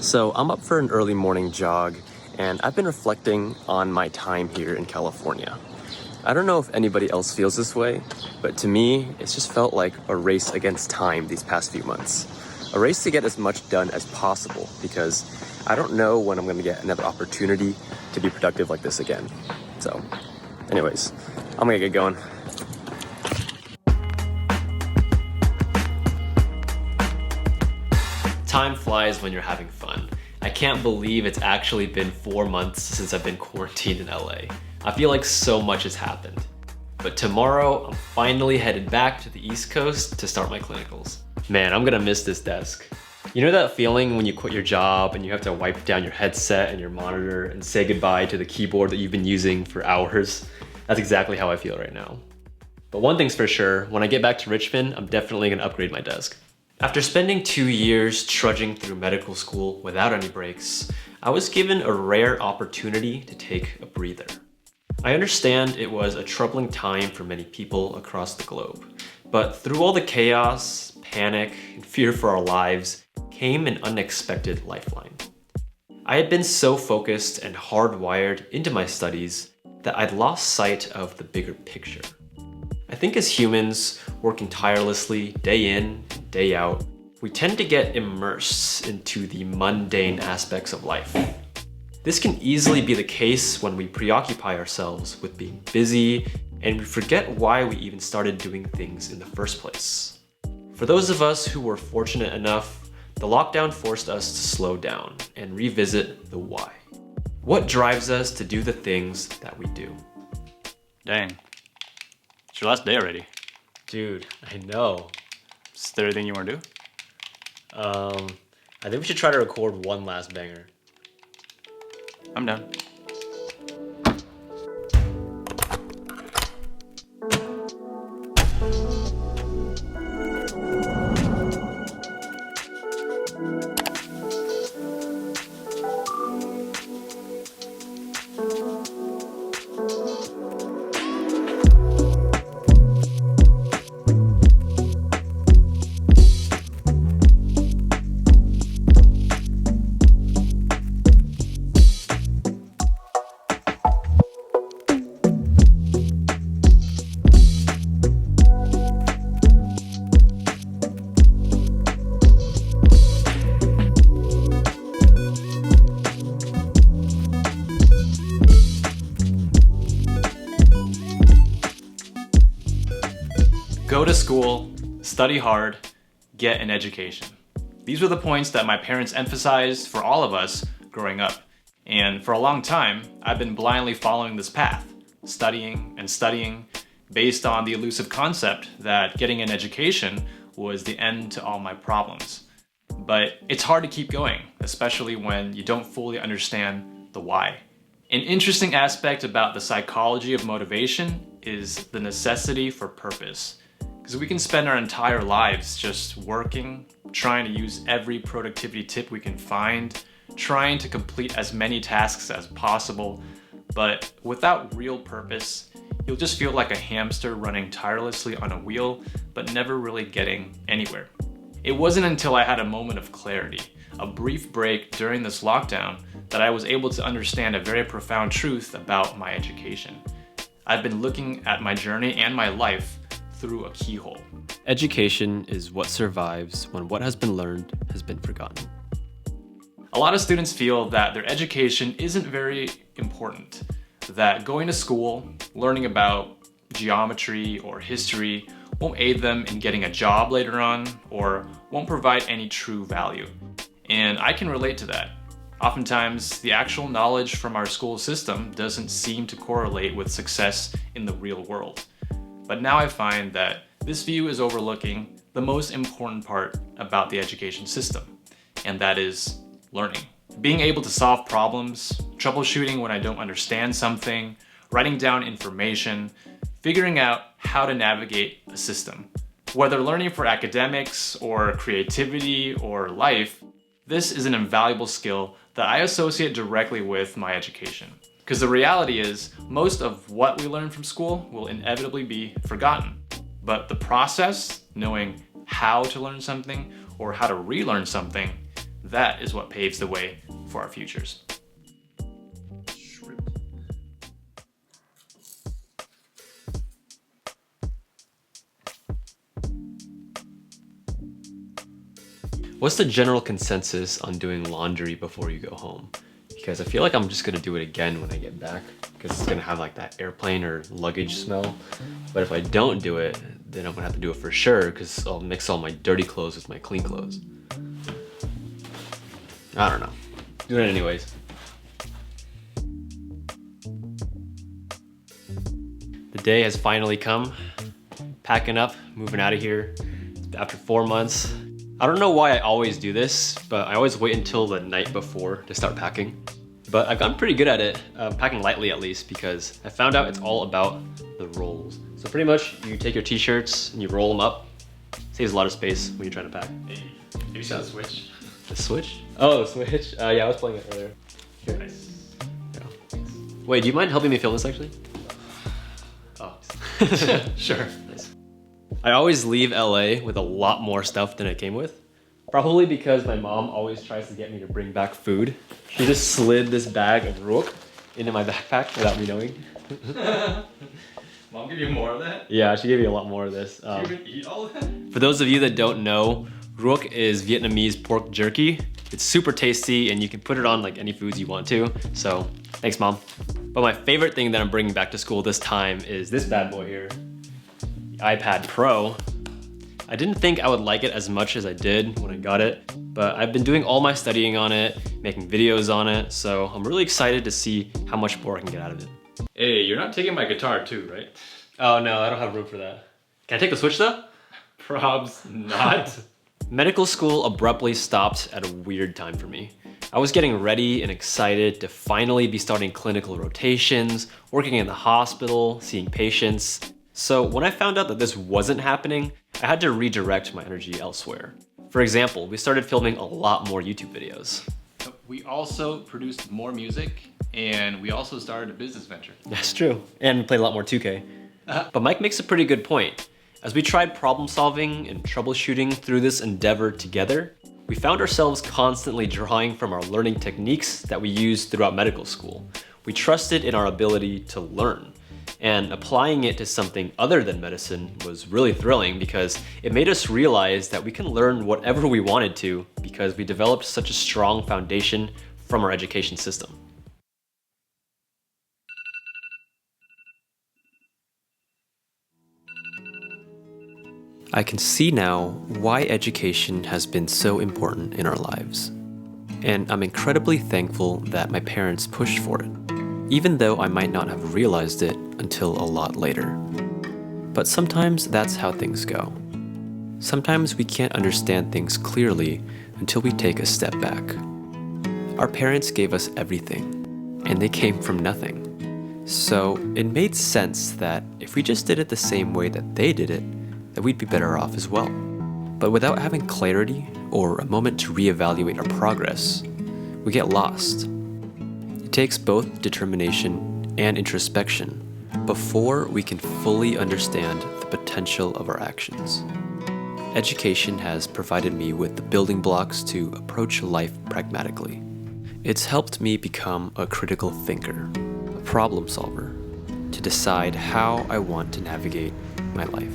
So I'm up for an early morning jog, and I've been reflecting on my time here in California. I don't know if anybody else feels this way, but to me, it's just felt like a race against time these past few months. A race to get as much done as possible because I don't know when I'm going to get another opportunity to be productive like this again. So, anyways, I'm going to get going. Time flies when you're having fun. I can't believe it's actually been 4 months since I've been quarantined in LA. I feel like so much has happened. But tomorrow, I'm finally headed back to the East Coast to start my clinicals. Man, I'm gonna miss this desk. You know that feeling when you quit your job and you have to wipe down your headset and your monitor and say goodbye to the keyboard that you've been using for hours? That's exactly how I feel right now. But one thing's for sure, when I get back to Richmond, I'm definitely gonna upgrade my desk. After spending 2 years trudging through medical school without any breaks, I was given a rare opportunity to take a breather. I understand it was a troubling time for many people across the globe, but through all the chaos, panic, and fear for our lives came an unexpected lifeline. I had been so focused and hardwired into my studies that I'd lost sight of the bigger picture. I think as humans, working tirelessly day in, day out, we tend to get immersed into the mundane aspects of life. This can easily be the case when we preoccupy ourselves with being busy and we forget why we even started doing things in the first place. For those of us who were fortunate enough, the lockdown forced us to slow down and revisit the why. What drives us to do the things that we do? Dang. It's your last day already. Dude, I know. Is there anything you want to do? I think we should try to record one last banger. I'm down. Go to school, study hard, get an education. These were the points that my parents emphasized for all of us growing up. And for a long time, I've been blindly following this path, studying and studying, based on the elusive concept that getting an education was the end to all my problems. But it's hard to keep going, especially when you don't fully understand the why. An interesting aspect about the psychology of motivation is the necessity for purpose. Because we can spend our entire lives just working, trying to use every productivity tip we can find, trying to complete as many tasks as possible, but without real purpose, you'll just feel like a hamster running tirelessly on a wheel, but never really getting anywhere. It wasn't until I had a moment of clarity, a brief break during this lockdown, that I was able to understand a very profound truth about my education. I've been looking at my journey and my life through a keyhole. Education is what survives when what has been learned has been forgotten. A lot of students feel that their education isn't very important, that going to school, learning about geometry or history won't aid them in getting a job later on or won't provide any true value. And I can relate to that. Oftentimes, the actual knowledge from our school system doesn't seem to correlate with success in the real world. But now I find that this view is overlooking the most important part about the education system, and that is learning. Being able to solve problems, troubleshooting when I don't understand something, writing down information, figuring out how to navigate a system. Whether learning for academics or creativity or life, this is an invaluable skill that I associate directly with my education. Because the reality is, most of what we learn from school will inevitably be forgotten. But the process, knowing how to learn something or how to relearn something, That is what paves the way for our futures. What's the general consensus on doing laundry before you go home? Because I feel like I'm just gonna do it again when I get back, because it's gonna have like that airplane or luggage smell. But if I don't do it, then I'm gonna have to do it for sure, because I'll mix all my dirty clothes with my clean clothes. I don't know. Doing it anyways. The day has finally come. Packing up, moving out of here after 4 months. I don't know why I always do this, but I always wait until the night before to start packing. But I've gotten pretty good at it, packing lightly at least, because I found out it's all about the rolls. So pretty much you take your t-shirts and you roll them up. Saves a lot of space when you're trying to pack. Hey, have you seen the Switch? The Switch? Oh, the Switch? Yeah, I was playing it earlier. Here. Nice. Yeah. Wait, do you mind helping me film this actually? Oh, sure. Nice. I always leave LA with a lot more stuff than I came with. Probably because my mom always tries to get me to bring back food. She just slid this bag of rook into my backpack without me knowing. Mom give you more of that? Yeah, she gave me a lot more of this. Do you even eat all of that? For those of you that don't know, rook is Vietnamese pork jerky. It's super tasty and you can put it on like any foods you want to. So thanks, Mom. But my favorite thing that I'm bringing back to school this time is this bad boy here, the iPad Pro. I didn't think I would like it as much as I did when I got it, but I've been doing all my studying on it, making videos on it, so I'm really excited to see how much more I can get out of it. Hey, you're not taking my guitar too, right? Oh no, I don't have room for that. Can I take the Switch though? Probs not. Medical school abruptly stopped at a weird time for me. I was getting ready and excited to finally be starting clinical rotations, working in the hospital, seeing patients. So when I found out that this wasn't happening, I had to redirect my energy elsewhere. For example, we started filming a lot more YouTube videos. We also produced more music, and we also started a business venture. That's true. And played a lot more 2K. But Mike makes a pretty good point. As we tried problem solving and troubleshooting through this endeavor together, we found ourselves constantly drawing from our learning techniques that we used throughout medical school. We trusted in our ability to learn. And applying it to something other than medicine was really thrilling because it made us realize that we can learn whatever we wanted to because we developed such a strong foundation from our education system. I can see now why education has been so important in our lives. And I'm incredibly thankful that my parents pushed for it, even though I might not have realized it until a lot later. But sometimes that's how things go. Sometimes we can't understand things clearly until we take a step back. Our parents gave us everything, and they came from nothing. So it made sense that if we just did it the same way that they did it, that we'd be better off as well. But without having clarity or a moment to reevaluate our progress, we get lost. It takes both determination and introspection before we can fully understand the potential of our actions. Education has provided me with the building blocks to approach life pragmatically. It's helped me become a critical thinker, a problem solver, to decide how I want to navigate my life.